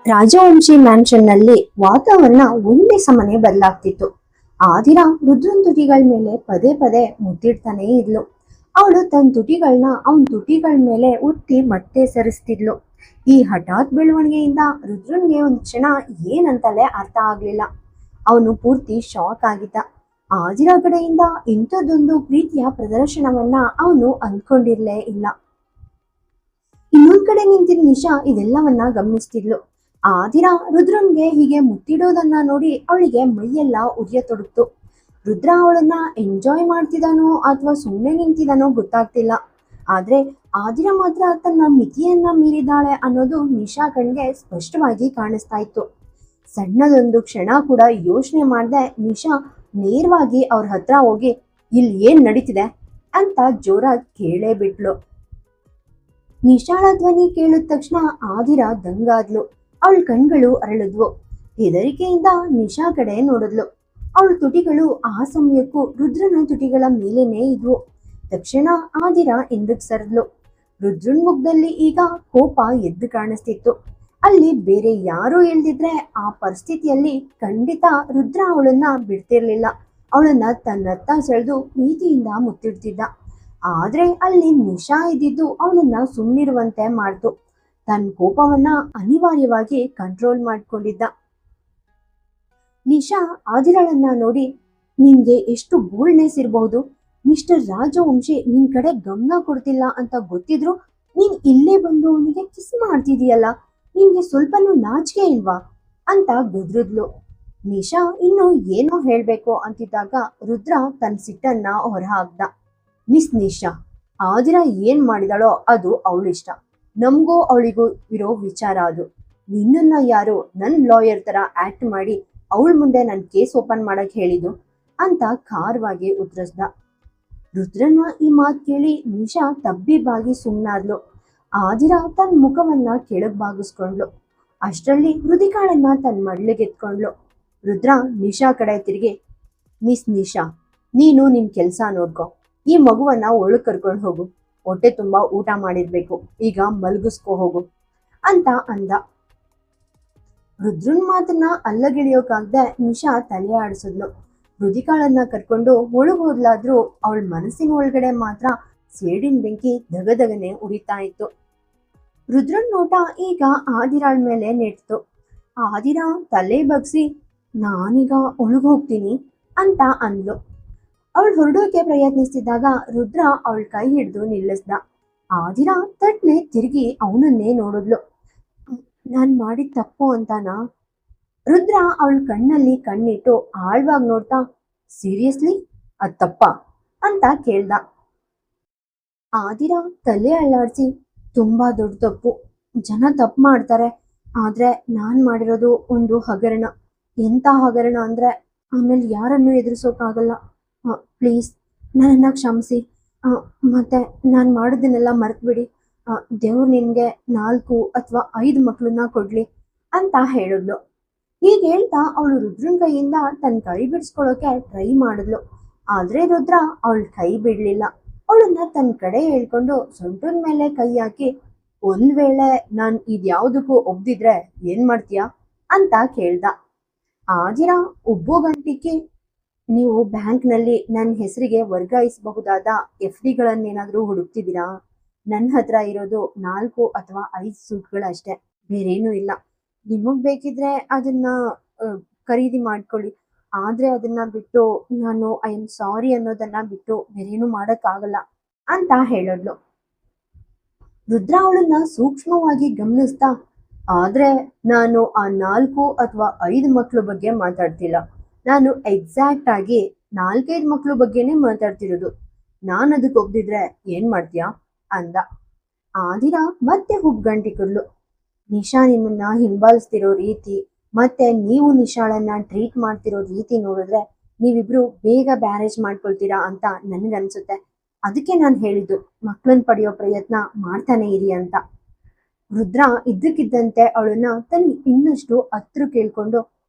Rajvanshi mansion ನಲ್ಲಿ ವಾತಾವರಣ ಒಂದೇ ಸಮನೆ ಬದಲಾಗ್ತಿತ್ತು. ಆ ದಿನ ರುದ್ರನ್ ತುಟಿಗಳ ಮೇಲೆ ಪದೇ ಪದೇ ಮುತ್ತಿಡ್ತಾನೆ ಇದ್ಲು. ಅವಳು ತನ್ನ ತುಟಿಗಳನ್ನ ಅವನ ತುಟಿಗಳ ಮೇಲೆ ಉತ್ತಿ ಮತ್ತೆ ಸರಿಸ್ತಿದ್ಲು. ಈ ಹಠಾತ್ ಬೆಳವಣಿಗೆಯಿಂದ ರುದ್ರನ್ಗೆ ಒಂದು ಕ್ಷಣ ಏನಂತಲೇ ಅರ್ಥ ಆಗ್ಲಿಲ್ಲ. ಅವನು ಪೂರ್ತಿ ಶಾಕ್ ಆಗಿದ್ದ. ಆದಿರ ಕಡೆಯಿಂದ ಇಂಥದ್ದೊಂದು ಪ್ರೀತಿಯ ಪ್ರದರ್ಶನವನ್ನ ಅವನು ಅಂದ್ಕೊಂಡಿರ್ಲೇ ಇಲ್ಲ. ಇನ್ನೊಂದ್ ಕಡೆ ನಿಂತಿದ್ದ ನಿಶಾ ಇದೆಲ್ಲವನ್ನ ಗಮನಿಸ್ತಿದ್ಲು. ಆ ದಿನ ರುದ್ರನ್ಗೆ ಹೀಗೆ ಮುತ್ತಿಡೋದನ್ನ ನೋಡಿ ಅವಳಿಗೆ ಮೈಯೆಲ್ಲ ಉರಿಯತೊಡಗ್ತು. ರುದ್ರ ಅವಳನ್ನ ಎಂಜಾಯ್ ಮಾಡ್ತಿದ್ದಾನೋ ಅಥವಾ ಸುಮ್ಮನೆ ನಿಂತಿದ್ದಾನೋ ಗೊತ್ತಾಗ್ತಿಲ್ಲ. ಆದ್ರೆ ಆ ದಿನ ಮಾತ್ರ ತನ್ನ ಮಿತಿಯನ್ನ ಮೀರಿದಾಳೆ ಅನ್ನೋದು ನಿಶಾ ಕಣ್ಗೆ ಸ್ಪಷ್ಟವಾಗಿ ಕಾಣಿಸ್ತಾ ಇತ್ತು. ಸಣ್ಣದೊಂದು ಕ್ಷಣ ಕೂಡ ಯೋಚನೆ ಮಾಡ್ದೆ ನಿಶಾ ನೇರವಾಗಿ ಅವ್ರ ಹತ್ರ ಹೋಗಿ ಇಲ್ಲಿ ಏನ್ ನಡೀತಿದೆ ಅಂತ ಜೋರಾಗಿ ಕೇಳೇ ಬಿಟ್ಲು. ನಿಶಾಳ ಧ್ವನಿ ಕೇಳಿದ ತಕ್ಷಣ ಆದಿರ ದಂಗಾದ್ಲು. ಅವಳ ಕಣ್ಗಳು ಅರಳಿದ್ವು. ಹೆದರಿಕೆಯಿಂದ ನಿಶಾ ಕಡೆ ನೋಡಿದ್ಲು. ಅವಳ ತುಟಿಗಳು ಆ ಸಮಯಕ್ಕೂ ರುದ್ರನ ತುಟಿಗಳ ಮೇಲೇನೆ ಇದ್ವು. ತಕ್ಷಣ ಆದಿರ ಹಿಂದಕ್ ಸರಿದ್ಲು. ರುದ್ರನ್ ಮುಖದಲ್ಲಿ ಈಗ ಕೋಪ ಎದ್ದು ಕಾಣಿಸ್ತಿತ್ತು. ಅಲ್ಲಿ ಬೇರೆ ಯಾರು ಇಲ್ದಿದ್ರೆ ಆ ಪರಿಸ್ಥಿತಿಯಲ್ಲಿ ಖಂಡಿತ ರುದ್ರ ಅವಳನ್ನ ಬಿಡ್ತಿರ್ಲಿಲ್ಲ. ಅವಳನ್ನ ತನ್ನತ್ತ ಸೆಳೆದು ಪ್ರೀತಿಯಿಂದ ಮುತ್ತಿಡ್ತಿದ್ದ. ಆದ್ರೆ ಅಲ್ಲಿ ನಿಶಾ ಇದ್ದಿದ್ದು ಅವನನ್ನ ಸುಮ್ಮನಿರುವಂತೆ ಮಾಡ್ತು. ತನ್ನ ಕೋಪವನ್ನ ಅನಿವಾರ್ಯವಾಗಿ ಕಂಟ್ರೋಲ್ ಮಾಡ್ಕೊಂಡಿದ್ದ. ನಿಶಾ ಆದಿರಳನ್ನ ನೋಡಿ, ನಿನ್ಗೆ ಎಷ್ಟು ಬೋಲ್ಡ್ನೆಸ್ ಇರಬಹುದು, ಮಿಸ್ಟರ್ ರಾಜವಂಶಿ ನಿನ್ ಕಡೆ ಗಮನ ಕೊಡ್ತಿಲ್ಲ ಅಂತ ಗೊತ್ತಿದ್ರು ನೀನ್ ಇಲ್ಲೇ ಬಂದು ಅವನಿಗೆ ಕಿಸ್ ಮಾಡ್ತಿದೀಯಲ್ಲ, ನಿನ್ಗೆ ಸ್ವಲ್ಪನೂ ನಾಚಿಕೆ ಇಲ್ವಾ ಅಂತ ಗದ್ರಿದ್ಲು. ನಿಶಾ ಇನ್ನು ಏನೋ ಹೇಳ್ಬೇಕು ಅಂತಿದ್ದಾಗ ರುದ್ರ ತನ್ನ ಸಿಟ್ಟನ್ನ ಹೊರಹಾಕ್ದ. ಮಿಸ್ ನಿಶಾ, ಆದಿರ ಏನ್ ಮಾಡಿದಾಳೋ ಅದು ಅವಳಿಷ್ಟ. ನಮಗೂ ಅವಳಿಗೂ ಇರೋ ವಿಚಾರ ಅದು. ನಿನ್ನನ್ನ ಯಾರು ನನ್ ಲಾಯರ್ ತರ ಆಕ್ಟ್ ಮಾಡಿ ಅವಳ ಮುಂದೆ ನನ್ ಕೇಸ್ ಓಪನ್ ಮಾಡಕ್ ಹೇಳಿದ್ದು ಅಂತ ಖಾರವಾಗಿ ಉತ್ತರಿಸ್ದ. ರುದ್ರನ ಈ ಮಾತು ಕೇಳಿ ನಿಶಾ ತಬ್ಬಿಬಾಗಿ ಸುಮ್ಮನಾದ್ಲು. ಆದಿರ ತನ್ನ ಮುಖವನ್ನ ಕೆಳಗ್ ಬಾಗಿಸ್ಕೊಂಡ್ಲು. ಅಷ್ಟರಲ್ಲಿ ಹೃದಿಕಾಳನ್ನ ತನ್ನ ಮಡ್ಲಿಗೆತ್ಕೊಂಡ್ಲು. ರುದ್ರ ನಿಶಾ ಕಡೆ ತಿರುಗಿ, ಮಿಸ್ ನಿಶಾ, ನೀನು ನಿನ್ ಕೆಲ್ಸ ನೋಡ್ಕೊ. ಈ ಮಗುವನ್ನ ಒಳಗ್ ಕರ್ಕೊಂಡು ಹೋಗು. ಹೊಟ್ಟೆ ತುಂಬಾ ಊಟ ಮಾಡಿರ್ಬೇಕು, ಈಗ ಮಲಗಿಸ್ಕೊ ಹೋಗು ಅಂತ ಅಂದ. ರುದ್ರನ್ ಮಾತನ್ನ ಅಲ್ಲಗಿಳಿಯೋಕಾಗ್ದೆ ನಿಶಾ ತಲೆ ಆಡಿಸಿದ್ಲು. ಹೃದಿಕಾಳನ್ನ ಕರ್ಕೊಂಡು ಒಳಗ್ ಹೋದ್ಲಾದ್ರೂ ಅವಳ ಮನಸ್ಸಿನ ಒಳಗಡೆ ಮಾತ್ರ ಸೇಡಿನ ಬೆಂಕಿ ದಗದಗನೆ ಉರಿತಾ ಇತ್ತು. ರುದ್ರನ್ ನೋಟ ಈಗ ಆದಿರಾಳ್ ಮೇಲೆ ನೆಟ್ತು. ಆದಿರ ತಲೆ ಬಗ್ಸಿ, ನಾನೀಗ ಒಳಗ್ ಹೋಗ್ತೀನಿ ಅಂತ ಅಂದ್ಲು. ಅವಳು ಹೊರಡೋಕೆ ಪ್ರಯತ್ನಿಸ್ತಿದ್ದಾಗ ರುದ್ರ ಅವಳ ಕೈ ಹಿಡಿದು ನಿಲ್ಲಿಸ್ದ. ಆದಿರ ತಟ್ನೆ ತಿರುಗಿ ಅವನನ್ನೇ ನೋಡಿದ್ಲು. ನಾನ್ ಮಾಡಿದ ತಪ್ಪು ಅಂತಾನಾ? ರುದ್ರ ಅವಳ ಕಣ್ಣಲ್ಲಿ ಕಣ್ಣಿಟ್ಟು ಆಳ್ವಾಗಿ ನೋಡ್ತಾ, ಸೀರಿಯಸ್ಲಿ ಅದ್ ತಪ್ಪ ಅಂತ ಕೇಳ್ದ. ಆದಿರ ತಲೆ ಅಲ್ಲಾಡ್ಸಿ, ತುಂಬಾ ದೊಡ್ಡ ತಪ್ಪು. ಜನ ತಪ್ಪು ಮಾಡ್ತಾರೆ, ಆದ್ರೆ ನಾನ್ ಮಾಡಿರೋದು ಒಂದು ಹಗರಣ. ಎಂತ ಹಗರಣ ಅಂದ್ರೆ ಆಮೇಲೆ ಯಾರನ್ನು ಎದುರಿಸೋಕಾಗಲ್ಲ. ಪ್ಲೀಸ್ ನನ್ನನ್ನ ಕ್ಷಮಿಸಿ. ಮತ್ತೆ ನಾನು ಮಾಡೋದನ್ನೆಲ್ಲ ಮರ್ತ್ಬಿಡಿ. ದೇವ್ರು ನಿನ್ಗೆ 4 ಅಥವಾ 5 ಮಕ್ಕಳನ್ನ ಕೊಡ್ಲಿ ಅಂತ ಹೇಳಿದ್ಲು. ಹೀಗೆ ಹೇಳ್ತಾ ಅವಳು ರುದ್ರನ್ ಕೈಯಿಂದ ತನ್ನ ಕೈ ಬಿಡಿಸ್ಕೊಳ್ಳೋಕೆ ಟ್ರೈ ಮಾಡಿದ್ಲು. ಆದ್ರೆ ರುದ್ರ ಅವಳ ಕೈ ಬಿಡ್ಲಿಲ್ಲ. ಅವಳನ್ನ ತನ್ನ ಕಡೆ ಹೇಳ್ಕೊಂಡು ಸೊಂಟದ ಮೇಲೆ ಕೈ ಹಾಕಿ, ಒಂದ್ ವೇಳೆ ನಾನ್ ಇದ್ಯಾವುದಕ್ಕೂ ಒಬ್ದಿದ್ರೆ ಏನ್ ಮಾಡ್ತೀಯಾ ಅಂತ ಕೇಳ್ದ. ಆದಿರ ಉಬ್ಬೋ ಗಂಟಿಗೆ, ನೀವು ಬ್ಯಾಂಕ್ನಲ್ಲಿ ನನ್ನ ಹೆಸರಿಗೆ ವರ್ಗಾಯಿಸಬಹುದಾದ FD ಗಳನ್ನೇನಾದ್ರೂ ಹುಡುಕ್ತಿದ್ದೀರಾ? ನನ್ನ ಹತ್ರ ಇರೋದು 4 ಅಥವಾ 5 ಸೂಟ್ಗಳಷ್ಟೇ, ಬೇರೇನೂ ಇಲ್ಲ. ನಿಮಗ್ ಬೇಕಿದ್ರೆ ಅದನ್ನ ಖರೀದಿ ಮಾಡ್ಕೊಳ್ಳಿ. ಆದ್ರೆ ಅದನ್ನ ಬಿಟ್ಟು ನಾನು ಐ ಆಮ್ ಸಾರಿ ಅನ್ನೋದನ್ನ ಬಿಟ್ಟು ಬೇರೇನು ಮಾಡಕ್ಕಾಗಲ್ಲ ಅಂತ ಹೇಳಿದ್ಲು. ರುದ್ರ ಅವಳನ್ನ ಸೂಕ್ಷ್ಮವಾಗಿ ಗಮನಿಸ್ತಾ, ಆದ್ರೆ ನಾನು ಆ 4 ಅಥವಾ 5 ಮಕ್ಕಳ ಬಗ್ಗೆ ಮಾತಾಡ್ತಿಲ್ಲ. ನಾನು ಎಕ್ಸಾಕ್ಟ್ ಆಗಿ 4-5 ಮಕ್ಕಳ ಬಗ್ಗೆನೇ ಮಾತಾಡ್ತಿರೋದು. ನಾನು ಅದಕ್ಕೆ ಒಪ್ದಿದ್ರೆ ಏನ್ ಮಾಡ್ತೀಯಾ ಅಂದ. ಆದಿರ ಮತ್ತೆ ಹುಬ್ಗಂಟಿಕದ್ಲು. ನಿಶಾ ನಿಮ್ಮನ್ನ ಹಿಂಬಾಲಿಸ್ತಿರೋ ರೀತಿ ಮತ್ತೆ ನೀವು ನಿಶಾಳನ್ನ ಟ್ರೀಟ್ ಮಾಡ್ತಿರೋ ರೀತಿ ನೋಡಿದ್ರೆ ನೀವಿಬ್ರು ಬೇಗ ಬ್ಯಾರೇಜ್ ಮಾಡ್ಕೊಳ್ತೀರಾ ಅಂತ ನನ್ಗನ್ಸುತ್ತೆ. ಅದಕ್ಕೆ ನಾನು ಹೇಳಿದ್ದು ಮಕ್ಕಳನ್ನ ಪಡೆಯೋ ಪ್ರಯತ್ನ ಮಾಡ್ತಾನೆ ಇರಿ ಅಂತ. ರುದ್ರ ಇದ್ದಕ್ಕಿದ್ದಂತೆ ಅವಳನ್ನ ತನ್ನ ಇನ್ನಷ್ಟು ಹತ್ರ ಕೇಳ್ಕೊಂಡು,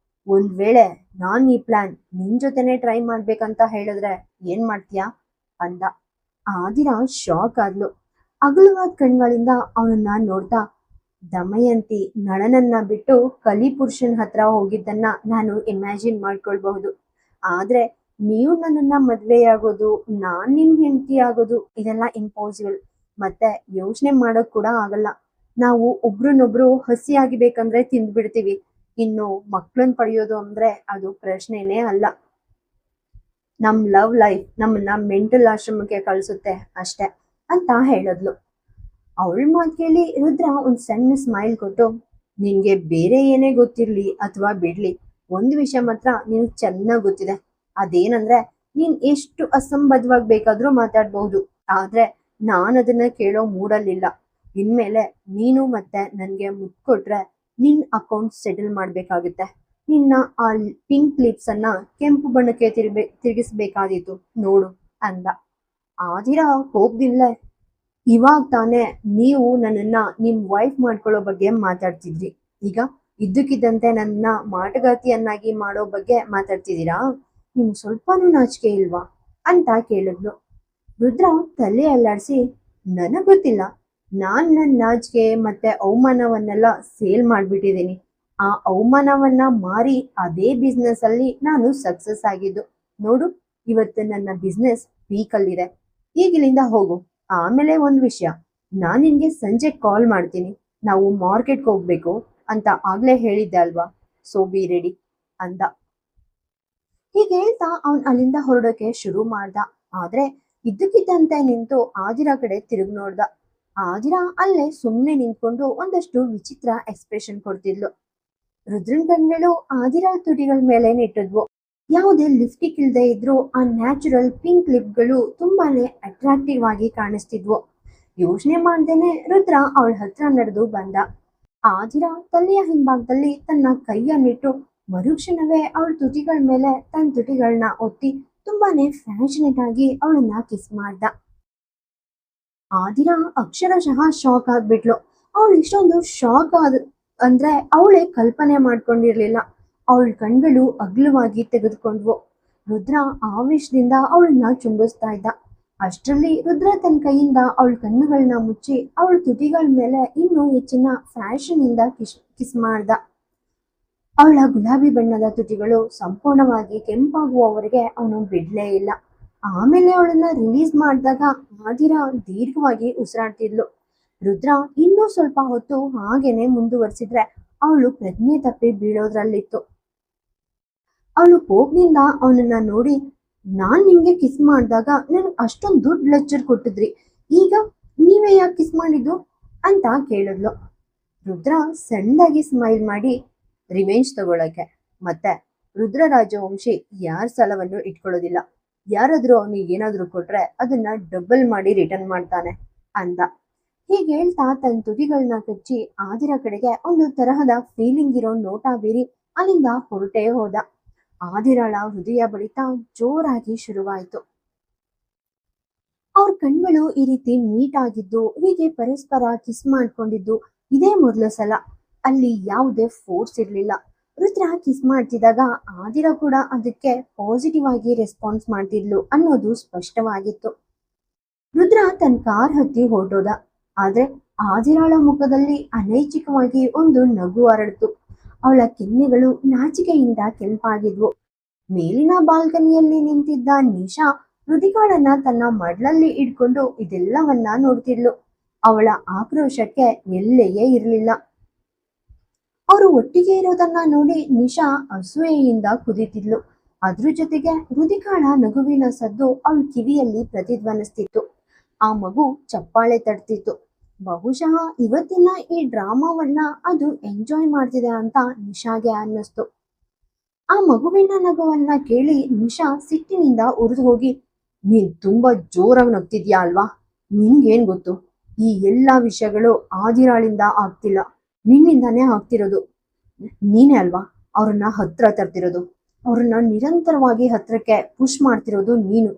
ಒಂದ್ ವೇಳೆ ನಾನ್ ಈ ಪ್ಲಾನ್ ನಿನ್ ಜೊತೆನೆ ಟ್ರೈ ಮಾಡ್ಬೇಕಂತ ಹೇಳಿದ್ರೆ ಏನ್ ಮಾಡ್ತೀಯಾ ಅಂದ. ಆದಿರ ಶಾಕ್ ಆದ್ಲು. ಅಗಲವಾದ ಕಣ್ಗಳಿಂದ ಅವನನ್ನ ನೋಡ್ತಾ, ದಮಯಂತಿ ನಳನನ್ನ ಬಿಟ್ಟು ಕಲಿಪುರುಷನ್ ಹತ್ರ ಹೋಗಿದ್ದನ್ನ ನಾನು ಇಮ್ಯಾಜಿನ್ ಮಾಡ್ಕೊಳ್ಬಹುದು. ಆದ್ರೆ ನೀವು ನನ್ನನ್ನ ಮದ್ವೆಯಾಗೋದು, ನಾನ್ ನಿಮ್ ಹೆಂಡತಿ ಆಗೋದು ಇದೆಲ್ಲ ಇಂಪಾಸಿಬಲ್. ಮತ್ತೆ ಯೋಚನೆ ಮಾಡೋಕ್ ಕೂಡ ಆಗಲ್ಲ. ನಾವು ಒಬ್ರನ್ನೊಬ್ರು ಹಸಿಯಾಗಿ ಬೇಕಂದ್ರೆ ತಿಂದ್ಬಿಡ್ತೀವಿ. ಇನ್ನು ಮಕ್ಳನ್ ಪಡೆಯೋದು ಅಂದ್ರೆ ಅದು ಪ್ರಶ್ನೆನೇ ಅಲ್ಲ. ನಮ್ ಲವ್ ಲೈಫ್ ನಮ್ಮನ್ನ ಮೆಂಟಲ್ ಆಶ್ರಮಕ್ಕೆ ಕಳ್ಸುತ್ತೆ ಅಷ್ಟೆ ಅಂತ ಹೇಳಿದ್ಲು. ಅವಳ ಮಾತು ಕೇಳಿ ರುದ್ರ ಒಂದ್ ಸಣ್ಣ ಸ್ಮೈಲ್ ಕೊಟ್ಟು, ನಿನ್ಗೆ ಬೇರೆ ಏನೇ ಗೊತ್ತಿರ್ಲಿ ಅಥವಾ ಬಿಡ್ಲಿ, ಒಂದು ವಿಷಯ ಮಾತ್ರ ನಿನ್ ಚೆನ್ನಾಗ್ ಗೊತ್ತಿದೆ. ಅದೇನಂದ್ರೆ ನೀನ್ ಎಷ್ಟು ಅಸಂಬದ್ಧವಾಗಿ ಬೇಕಾದ್ರೂ ಮಾತಾಡ್ಬಹುದು, ಆದ್ರೆ ನಾನ್ ಅದನ್ನ ಕೇಳೋ ಮೂಡಲ್ಲಿಲ್ಲ. ಇನ್ಮೇಲೆ ನೀನು ಮತ್ತೆ ನನ್ಗೆ ಮುತ್ತು ಕೊಟ್ರೆ ನಿನ್ ಅಕೌಂಟ್ ಸೆಟಲ್ ಮಾಡ್ಬೇಕಾಗುತ್ತೆ. ನಿನ್ನ ಆ ಪಿಂಕ್ ಲಿಪ್ಸ್ ಅನ್ನ ಕೆಂಪು ಬಣ್ಣಕ್ಕೆ ತಿರುಗಿಸ್ಬೇಕಾದೀತು ನೋಡು ಅಂದ. ಆದಿರ ಕೋಪದಿಂದಲೇ, ಇವಾಗ ತಾನೇ ನೀವು ನನ್ನನ್ನ ನಿಮ್ ವೈಫ್ ಮಾಡ್ಕೊಳ್ಳೋ ಬಗ್ಗೆ ಮಾತಾಡ್ತಿದ್ರಿ, ಈಗ ಇದ್ದಕ್ಕಿದ್ದಂತೆ ನನ್ನ ಮಾಟಗಾತಿಯನ್ನಾಗಿ ಮಾಡೋ ಬಗ್ಗೆ ಮಾತಾಡ್ತಿದ್ದೀರಾ? ನಿಮ್ಗೆ ಸ್ವಲ್ಪನೂ ನಾಚಿಕೆ ಇಲ್ವಾ ಅಂತ ಕೇಳಿದ್ಲು. ರುದ್ರ ತಲೆ ಅಲ್ಲಾಡ್ಸಿ, ನನಗ್ ಗೊತ್ತಿಲ್ಲ, ನಾನ್ ನನ್ನ ನಾಚಿಕೆ ಮತ್ತೆ ಅವಮಾನವನ್ನೆಲ್ಲ ಸೇಲ್ ಮಾಡ್ಬಿಟ್ಟಿದ್ದೀನಿ. ಆ ಅವಮಾನವನ್ನ ಮಾರಿ ಅದೇ ಬಿಸ್ನೆಸ್ ಅಲ್ಲಿ ನಾನು ಸಕ್ಸಸ್ ಆಗಿದ್ದು. ನೋಡು, ಇವತ್ತು ನನ್ನ ಬಿಸ್ನೆಸ್ ಪೀಕ್ ಅಲ್ಲಿದೆ. ಈಗ ಇಲ್ಲಿಂದ ಹೋಗು. ಆಮೇಲೆ ಒಂದ್ ವಿಷಯ, ನಾನ್ ನಿನ್ಗೆ ಸಂಜೆ ಕಾಲ್ ಮಾಡ್ತೀನಿ. ನಾವು ಮಾರ್ಕೆಟ್ಗೆ ಹೋಗ್ಬೇಕು ಅಂತ ಆಗ್ಲೇ ಹೇಳಿದ್ದೆ ಅಲ್ವಾ? ಸೊ ಬಿ ರೆಡಿ ಅಂದ. ಹೀಗೆ ಹೇಳ್ತಾ ಅವನ್ ಅಲ್ಲಿಂದ ಹೊರಡೋಕೆ ಶುರು ಮಾಡ್ದ. ಆದ್ರೆ ಇದ್ದಕ್ಕಿದ್ದಂತೆ ನಿಂತು ಆದಿರ ಕಡೆ ತಿರುಗಿ ನೋಡ್ದ. ಆದಿರ ಅಲ್ಲೇ ಸುಮ್ನೆ ನಿಂತ್ಕೊಂಡು ಒಂದಷ್ಟು ವಿಚಿತ್ರ ಎಕ್ಸ್ಪ್ರೆಷನ್ ಕೊಡ್ತಿದ್ಲು. ರುದ್ರನ್ ಕಣ್ಗಳು ಆದಿರ ತುಟಿಗಳ ಮೇಲೆ ನೆಟ್ಟಿದ್ವು. ಯಾವುದೇ ಲಿಫ್ಟಿಕ್ ಇಲ್ದೆ ಇದ್ರೂ ಆ ನ್ಯಾಚುರಲ್ ಪಿಂಕ್ ಲಿಪ್ಗಳು ತುಂಬಾನೇ ಅಟ್ರಾಕ್ಟಿವ್ ಆಗಿ ಕಾಣಿಸ್ತಿದ್ವು. ಯೋಚನೆ ಮಾಡ್ದೇನೆ ರುದ್ರ ಅವಳ ಹತ್ರ ನಡೆದು ಬಂದ. ಆದಿರ ತಲೆಯ ಹಿಂಭಾಗದಲ್ಲಿ ತನ್ನ ಕೈಯನ್ನಿಟ್ಟು ಮರುಕ್ಷಣವೇ ಅವಳ ತುಟಿಗಳ ಮೇಲೆ ತನ್ನ ತುಟಿಗಳನ್ನ ಒತ್ತಿ ತುಂಬಾನೇ ಫ್ಯಾಷನೇಟ್ ಆಗಿ ಅವಳನ್ನ ಕಿಸ್ ಮಾಡ್ದ. ಆದಿರ ಅಕ್ಷರಶಃ ಶಾಕ್ ಆಗ್ಬಿಟ್ಲು. ಅವಳು ಇಷ್ಟೊಂದು ಶಾಕ್ ಅಂದ್ರೆ ಅವಳೇ ಕಲ್ಪನೆ ಮಾಡ್ಕೊಂಡಿರ್ಲಿಲ್ಲ. ಅವಳ ಕಣ್ಗಳು ಅಗ್ಲವಾಗಿ ತೆಗೆದುಕೊಂಡ್ವು. ರುದ್ರ ಆವೇಶದಿಂದ ಅವಳನ್ನ ಚುಂಬಿಸ್ತಾ ಇದ್ದ. ಅಷ್ಟರಲ್ಲಿ ರುದ್ರ ತನ್ನ ಕೈಯಿಂದ ಅವಳ ಕಣ್ಣುಗಳನ್ನ ಮುಚ್ಚಿ ಅವಳ ತುಟಿಗಳ ಮೇಲೆ ಇನ್ನೂ ಹೆಚ್ಚಿನ ಫ್ಯಾಷನ್ ಇಂದ ಕಿಸ್ ಮಾಡ್ದ. ಅವಳ ಗುಲಾಬಿ ಬಣ್ಣದ ತುಟಿಗಳು ಸಂಪೂರ್ಣವಾಗಿ ಕೆಂಪಾಗುವವರೆಗೆ ಅವನು ಬಿಡ್ಲೇ ಇಲ್ಲ. ಆಮೇಲೆ ಅವಳನ್ನ ರಿಲೀಸ್ ಮಾಡಿದಾಗ ಆದಿರ ದೀರ್ಘವಾಗಿ ಉಸಿರಾಡ್ತಿದ್ಲು. ರುದ್ರ ಇನ್ನೂ ಸ್ವಲ್ಪ ಹೊತ್ತು ಹಾಗೇನೆ ಮುಂದುವರಿಸಿದ್ರೆ ಅವಳು ಪ್ರಜ್ಞೆ ತಪ್ಪಿ ಬೀಳೋದ್ರಲ್ಲಿತ್ತು. ಅವಳು ಕೋಪದಿಂದ ಅವನನ್ನ ನೋಡಿ, ನಾನ್ ನಿಮ್ಗೆ ಕಿಸ್ ಮಾಡಿದಾಗ ನನ್ಗೆ ಅಷ್ಟೊಂದು ದುಡ್ಡು ಲೆಕ್ಚರ್ ಕೊಟ್ಟಿದ್ರಿ, ಈಗ ನೀವೇ ಯಾಕೆ ಕಿಸ್ ಮಾಡಿದ್ದು ಅಂತ ಕೇಳಿದ್ಲು. ರುದ್ರ ಸಣ್ಣದಾಗಿ ಸ್ಮೈಲ್ ಮಾಡಿ, ರಿವೆಂಜ್ ತಗೊಳಕ್ಕೆ. ಮತ್ತೆ ರುದ್ರ ರಾಜವಂಶಿ ಯಾರ ಸಾಲವನ್ನು ಇಟ್ಕೊಳ್ಳೋದಿಲ್ಲ. ಯಾರಾದ್ರೂ ಅವನಿಗೆ ಏನಾದ್ರೂ ಕೊಟ್ರೆ ಅದನ್ನ ಡಬಲ್ ಮಾಡಿ ರಿಟರ್ನ್ ಮಾಡ್ತಾನೆ ಅಂದ. ಹೀಗೆ ಹೇಳ್ತಾ ತನ್ನ ತುಟಿಗಳನ್ನ ಕಚ್ಚಿ ಆದಿರ ಕಡೆಗೆ ಒಂದು ತರಹದ ಫೀಲಿಂಗ್ ಇರೋ ನೋಟ ಬೀರಿ ಅಲ್ಲಿಂದ ಹೊರಟೇ ಹೋದ. ಆದಿರಳ ಹೃದಯ ಬಡಿತ ಜೋರಾಗಿ ಶುರುವಾಯಿತು. ಅವ್ರ ಕಣ್ಗಳು ಈ ರೀತಿ ನೀಟ್ ಆಗಿದ್ದು, ಹೀಗೆ ಪರಸ್ಪರ ಕಿಸ್ ಮಾಡ್ಕೊಂಡಿದ್ದು ಇದೇ ಮೊದಲ ಸಲ. ಅಲ್ಲಿ ಯಾವುದೇ ಫೋರ್ಸ್ ಇರ್ಲಿಲ್ಲ. ರುದ್ರ ಕಿಸ್ ಮಾಡ್ತಿದ್ದಾಗ ಆದಿರ ಕೂಡ ಅದಕ್ಕೆ ಪಾಸಿಟಿವ್ ಆಗಿ ರೆಸ್ಪಾನ್ಸ್ ಮಾಡ್ತಿದ್ಲು ಅನ್ನೋದು ಸ್ಪಷ್ಟವಾಗಿತ್ತು. ರುದ್ರ ತನ್ನ ಕಾರ್ ಹತ್ತಿ ಹೊರಟೋದ. ಆದ್ರೆ ಆದಿರಾಳ ಮುಖದಲ್ಲಿ ಅನೈಚ್ಛಿಕವಾಗಿ ಒಂದು ನಗು ಹರಡಿತು. ಅವಳ ಕೆನ್ನೆಗಳು ನಾಚಿಕೆಯಿಂದ ಕೆಂಪಾಗಿದ್ವು. ಮೇಲಿನ ಬಾಲ್ಕನಿಯಲ್ಲಿ ನಿಂತಿದ್ದ ನಿಶಾ ರುದಿಕಾಳನ್ನ ತನ್ನ ಮಡ್ಲಲ್ಲಿ ಇಟ್ಕೊಂಡು ಇದೆಲ್ಲವನ್ನ ನೋಡ್ತಿದ್ಲು. ಅವಳ ಆಕ್ರೋಶಕ್ಕೆ ಎಲ್ಲೆಯೇ ಇರಲಿಲ್ಲ. ಅವರು ಒಟ್ಟಿಗೆ ಇರೋದನ್ನ ನೋಡಿ ನಿಶಾ ಅಸೂಯೆಯಿಂದ ಕುದಿತಿದ್ಲು. ಅದ್ರ ಜೊತೆಗೆ ರುದಿಕಾಳ ನಗುವಿನ ಸದ್ದು ಅವಳ ಕಿವಿಯಲ್ಲಿ ಪ್ರತಿಧ್ವನಿಸ್ತಿತ್ತು. ಆ ಮಗು ಚಪ್ಪಾಳೆ ತಡ್ತಿತ್ತು. ಬಹುಶಃ ಇವತ್ತಿನ ಈ ಡ್ರಾಮಾವನ್ನ ಅದು ಎಂಜಾಯ್ ಮಾಡ್ತಿದೆ ಅಂತ ನಿಶಾಗೆ ಅನ್ನಿಸ್ತು. ಆ ಮಗುವಿನ ನಗುವನ್ನ ಕೇಳಿ ನಿಶಾ ಸಿಟ್ಟಿನಿಂದ ಉರಿದು ಹೋಗಿ, ನೀನ್ ತುಂಬಾ ಜೋರಾಗಿ ನಗ್ತಿದ್ಯಾ ಅಲ್ವಾ? ನಿನ್ಗೇನ್ ಗೊತ್ತು? ಈ ಎಲ್ಲಾ ವಿಷಯಗಳು ಆದಿರಾಳಿಂದ ಆಗ್ತಿಲ್ಲ, ನಿನ್ನಿಂದಾನೇ ಆಗ್ತಿರೋದು. ನೀನೇ ಅಲ್ವಾ ಅವ್ರನ್ನ ಹತ್ರ ತರ್ತಿರೋದು. ಅವ್ರನ್ನ ನಿರಂತರವಾಗಿ ಹತ್ರಕ್ಕೆ ಪುಷ್ ಮಾಡ್ತಿರೋದು ನೀನು.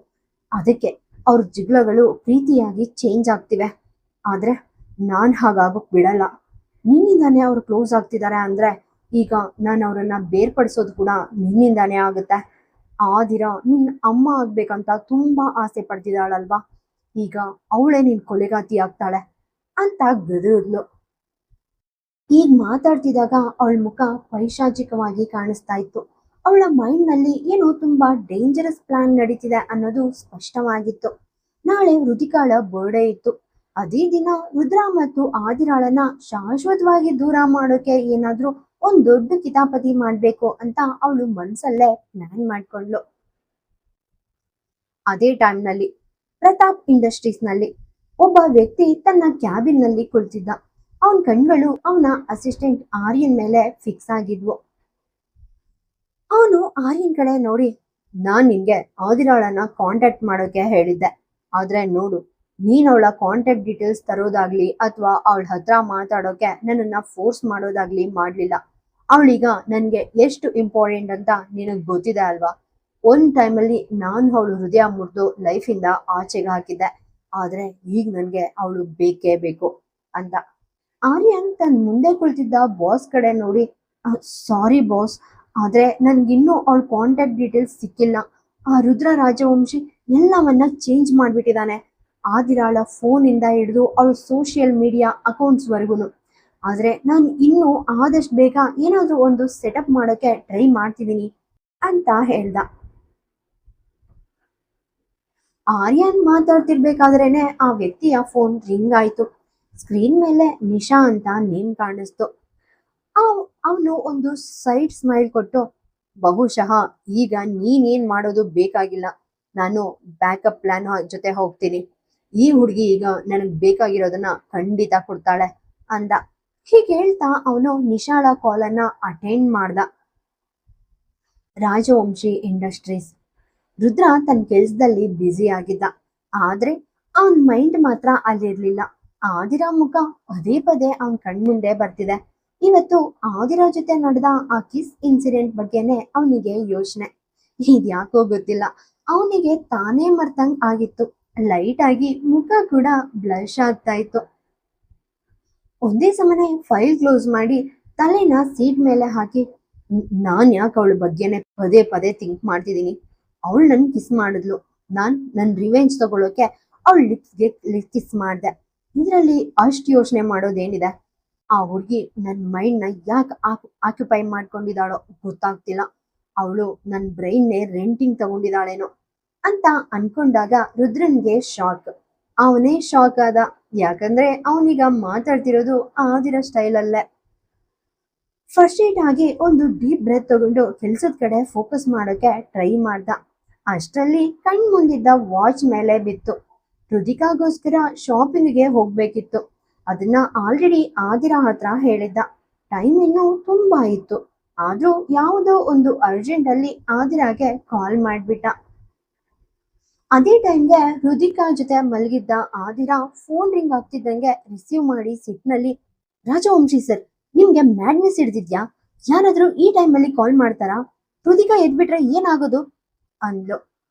ಅದಕ್ಕೆ ಅವ್ರ ಜಿಗ್ಲಗಳು ಪ್ರೀತಿಯಾಗಿ ಚೇಂಜ್ ಆಗ್ತಿವೆ. ಆದ್ರೆ ನಾನ್ ಹಾಗಾಗೋಕ್ ಬಿಡಲ್ಲ. ನಿನ್ನಿಂದಾನೇ ಅವ್ರು ಕ್ಲೋಸ್ ಆಗ್ತಿದ್ದಾರೆ ಅಂದ್ರೆ ಈಗ ನಾನು ಅವ್ರನ್ನ ಬೇರ್ಪಡಿಸೋದು ಕೂಡ ನಿನ್ನಿಂದಾನೇ ಆಗುತ್ತೆ. ಆದಿರ ನಿನ್ ಅಮ್ಮ ಆಗ್ಬೇಕಂತ ತುಂಬಾ ಆಸೆ ಪಡ್ತಿದ್ದಾಳಲ್ವಾ? ಈಗ ಅವಳೇ ನಿನ್ ಕೊಲೆಗಾತಿ ಆಗ್ತಾಳೆ ಅಂತ ಗದರಿದ್ಲು. ಈಗ ಮಾತಾಡ್ತಿದ್ದಾಗ ಅವಳ ಮುಖ ಪೈಶಾಚಿಕವಾಗಿ ಕಾಣಿಸ್ತಾ ಇತ್ತು. ಅವಳ ಮೈಂಡ್ ನಲ್ಲಿ ಏನೋ ತುಂಬಾ ಡೇಂಜರಸ್ ಪ್ಲಾನ್ ನಡೀತಿದೆ ಅನ್ನೋದು ಸ್ಪಷ್ಟವಾಗಿತ್ತು. ನಾಳೆ ರುದಿಕಾಳ ಬರ್ಡೇ ಇತ್ತು. ಅದೇ ದಿನ ರುದ್ರ ಮತ್ತು ಆದಿರಾಳನ್ನ ಶಾಶ್ವತವಾಗಿ ದೂರ ಮಾಡೋಕೆ ಏನಾದ್ರೂ ಒಂದ್ ದೊಡ್ಡ ಕಿತಾಪತಿ ಮಾಡ್ಬೇಕು ಅಂತ ಅವಳು ಮನ್ಸಲ್ಲೇ ಪ್ಲಾನ್ ಮಾಡ್ಕೊಂಡ್ಲು. ಅದೇ ಟೈಮ್ ನಲ್ಲಿ ಪ್ರತಾಪ್ ಇಂಡಸ್ಟ್ರೀಸ್ ನಲ್ಲಿ ಒಬ್ಬ ವ್ಯಕ್ತಿ ತನ್ನ ಕ್ಯಾಬಿನ್ ನಲ್ಲಿ ಕುಳಿತಿದ್ದ. ಅವನ್ ಕಣ್ಗಳು ಅವನ ಅಸಿಸ್ಟೆಂಟ್ ಆರ್ಯನ್ ಮೇಲೆ ಫಿಕ್ಸ್ ಆಗಿದ್ವು. ಅವನು ಆರ್ಯನ್ ಕಡೆ ನೋಡಿ, ನಾನ್ ನಿನ್ಗೆ ಆದಿರಾಳನ್ನ ಕಾಂಟ್ಯಾಕ್ಟ್ ಮಾಡೋಕೆ ಹೇಳಿದ್ದೆ, ಆದ್ರೆ ನೋಡು, ನೀನ್ ಅವಳ ಕಾಂಟ್ಯಾಕ್ಟ್ ಡೀಟೇಲ್ಸ್ ತರೋದಾಗ್ಲಿ ಅಥವಾ ಅವಳ ಹತ್ರ ಮಾತಾಡೋಕೆ ನನ್ನನ್ನ ಫೋರ್ಸ್ ಮಾಡೋದಾಗ್ಲಿ ಮಾಡ್ಲಿಲ್ಲ. ಅವಳೀಗ ನನ್ಗೆ ಎಷ್ಟು ಇಂಪಾರ್ಟೆಂಟ್ ಅಂತ ನಿನಗ್ ಗೊತ್ತಿದೆ ಅಲ್ವಾ. ಒಂದ್ ಟೈಮಲ್ಲಿ ನಾನು ಅವಳು ಹೃದಯ ಮುರಿದು ಲೈಫಿಂದ ಆಚೆಗೆ ಹಾಕಿದ್ದೆ, ಆದ್ರೆ ಈಗ ನನ್ಗೆ ಅವಳು ಬೇಕೇ ಬೇಕು ಅಂತ. ಆರ್ಯನ್ ತನ್ನ ಮುಂದೆ ಕುಳಿತಿದ್ದ ಬಾಸ್ ಕಡೆ ನೋಡಿ, ಸಾರಿ ಬಾಸ್, ಆದ್ರೆ ನನ್ಗಿನ್ನೂ ಅವಳ ಕಾಂಟ್ಯಾಕ್ಟ್ ಡೀಟೇಲ್ಸ್ ಸಿಕ್ಕಿಲ್ಲ. ಆ ರುದ್ರ ರಾಜವಂಶಿ ಎಲ್ಲವನ್ನ ಚೇಂಜ್ ಮಾಡ್ಬಿಟ್ಟಿದ್ದಾನೆ, ಆದಿರಾಳ ಫೋನ್ ಇಂದ ಹಿಡಿದು ಅವಳ ಸೋಷಿಯಲ್ ಮೀಡಿಯಾ ಅಕೌಂಟ್ಸ್ ವರ್ಗುನು. ಆದ್ರೆ ನಾನು ಇನ್ನೂ ಆದಷ್ಟು ಬೇಗ ಏನಾದ್ರೂ ಒಂದು ಸೆಟಪ್ ಮಾಡೋಕೆ ಟ್ರೈ ಮಾಡ್ತಿದ್ದೀನಿ ಅಂತ ಹೇಳ್ದ. ಆರ್ಯನ್ ಮಾತಾಡ್ತಿರ್ಬೇಕಾದ್ರೇನೆ ಆ ವ್ಯಕ್ತಿಯ ಫೋನ್ ರಿಂಗ್ ಆಯ್ತು. ಸ್ಕ್ರೀನ್ ಮೇಲೆ ನಿಶಾ ಅಂತ ನೇಮ್ ಕಾಣಿಸ್ತು. ಅವನು ಒಂದು ಸೈಡ್ ಸ್ಮೈಲ್ ಕೊಟ್ಟು, ಬಹುಶಃ ಈಗ ನೀನೇನ್ ಮಾಡೋದು ಬೇಕಾಗಿಲ್ಲ, ನಾನು ಬ್ಯಾಕಪ್ ಪ್ಲಾನ್ ಜೊತೆ ಹೋಗ್ತೀನಿ. ಈ ಹುಡುಗಿ ಈಗ ನನಗ್ ಬೇಕಾಗಿರೋದನ್ನ ಖಂಡಿತ ಕೊಡ್ತಾಳೆ ಅಂದ. ಹೀಗೆ ಹೇಳ್ತಾ ಅವನು ನಿಶಾಳ ಕಾಲನ್ನ ಅಟೆಂಡ್ ಮಾಡ್ದ. ರಾಜವಂಶಿ ಇಂಡಸ್ಟ್ರೀಸ್. ರುದ್ರ ತನ್ನ ಕೆಲ್ಸದಲ್ಲಿ ಬ್ಯುಸಿ ಆಗಿದ್ದ, ಆದ್ರೆ ಅವನ್ ಮೈಂಡ್ ಮಾತ್ರ ಅಲ್ಲಿರ್ಲಿಲ್ಲ. ಆದಿರಾ ಮುಖ ಪದೇ ಪದೇ ಅವನ್ ಕಣ್ಮುಂದೆ ಬರ್ತಿದೆ. ಇವತ್ತು ಆದಿರಾ ಜೊತೆ ನಡೆದ ಆ ಕಿಸ್ ಇನ್ಸಿಡೆಂಟ್ ಬಗ್ಗೆನೆ ಅವನಿಗೆ ಯೋಚನೆ. ಇದ್ಯಾಕೋ ಗೊತ್ತಿಲ್ಲ, ಅವನಿಗೆ ತಾನೇ ಮರ್ತಂಗ್ ಆಗಿತ್ತು. ಲೈಟ್ ಆಗಿ ಮುಖ ಕೂಡ ಬ್ಲಶ್ ಆಗ್ತಾ ಇತ್ತು. ಒಂದೇ ಸಮನೆ ಫೈಲ್ ಕ್ಲೋಸ್ ಮಾಡಿ ತಲೆನ ಸೀಟ್ ಮೇಲೆ ಹಾಕಿ, ನಾನ್ ಯಾಕೆ ಅವಳ ಬಗ್ಗೆನೆ ಪದೇ ಪದೇ ಥಿಂಕ್ ಮಾಡ್ತಿದ್ದೀನಿ. ಅವಳು ನನ್ ಕಿಸ್ ಮಾಡಿದ್ಲು, ನಾನ್ ನನ್ ರಿವೆಂಜ್ ತಗೊಳ್ಳೋಕೆ ಅವಳ ಲಿಪ್ಸ್ಗೆ ಕಿಸ್ ಮಾಡ್ದೆ. ಇದರಲ್ಲಿ ಅಷ್ಟು ಯೋಚನೆ ಮಾಡೋದೇನಿದೆ. ಆ ಹುಡುಗಿ ನನ್ನ ಮೈಂಡ್ ನ ಯಾಕೆ ಆಕ್ಯುಪೈ ಮಾಡ್ಕೊಂಡಿದ್ದಾಳೋ ಗೊತ್ತಾಗ್ತಿಲ್ಲ. ಅವಳು ನನ್ನ ಬ್ರೈನ್ನೇ ರೆಂಟಿಂಗ್ ತಗೊಂಡಿದ್ದಾಳೇನೋ ಅಂತ ಅನ್ಕೊಂಡಾಗ ರುದ್ರನ್ಗೆ ಶಾಕ್. ಅವನೇ ಶಾಕ್ ಆದ, ಯಾಕಂದ್ರೆ ಅವನೀಗ ಮಾತಾಡ್ತಿರೋದು ಆದಿರೋ ಸ್ಟೈಲ್ ಅಲ್ಲೇ. ಫಸ್ಟ್ ಏಟ್ ಆಗಿ ಒಂದು ಡೀಪ್ ಬ್ರೆತ್ ತಗೊಂಡು ಕೆಲ್ಸದ ಕಡೆ ಫೋಕಸ್ ಮಾಡೋಕೆ ಟ್ರೈ ಮಾಡ್ದ. ಅಷ್ಟರಲ್ಲಿ ಕಣ್ ಮುಂದಿದ್ದ ವಾಚ್ ಮೇಲೆ ಬಿತ್ತು. ರುದಿಕಾಗೋಸ್ಕರ ಶಾಪಿಂಗ್ಗೆ ಹೋಗ್ಬೇಕಿತ್ತು. ಅದನ್ನ ಆಲ್ರೆಡಿ ಆದಿರಾ ಹತ್ರ ಹೇಳಿದ್ದ. ಟೈಮ್ ಇನ್ನೂ ತುಂಬಾ ಇತ್ತು. ಆದ್ರೂ ಯಾವುದೋ ಒಂದು ಅರ್ಜೆಂಟ್ ಅಲ್ಲಿ ಆದಿರಾಗೆ ಕಾಲ್ ಮಾಡ್ಬಿಟ್ಟ. ಅದೇ ಟೈಮ್ಗೆ ರುದಿಕಾ ಜೊತೆ ಮಲಗಿದ್ದ ಆದಿರಾ ಫೋನ್ ರಿಂಗ್ ಆಗ್ತಿದ್ದಂಗೆ ರಿಸೀವ್ ಮಾಡಿ ಸಿಟ್ನಲ್ಲಿ, ರಾಜವಂಶಿ ಸರ್, ನಿಮ್ಗೆ ಮ್ಯಾಡ್ನೆಸ್ ಹಿಡ್ದಿದ್ಯಾ? ಯಾರಾದ್ರೂ ಈ ಟೈಮಲ್ಲಿ ಕಾಲ್ ಮಾಡ್ತಾರಾ? ರುದಿಕಾ ಎದ್ಬಿಟ್ರೆ ಏನಾಗೋದು ಅಂದ್ಲು.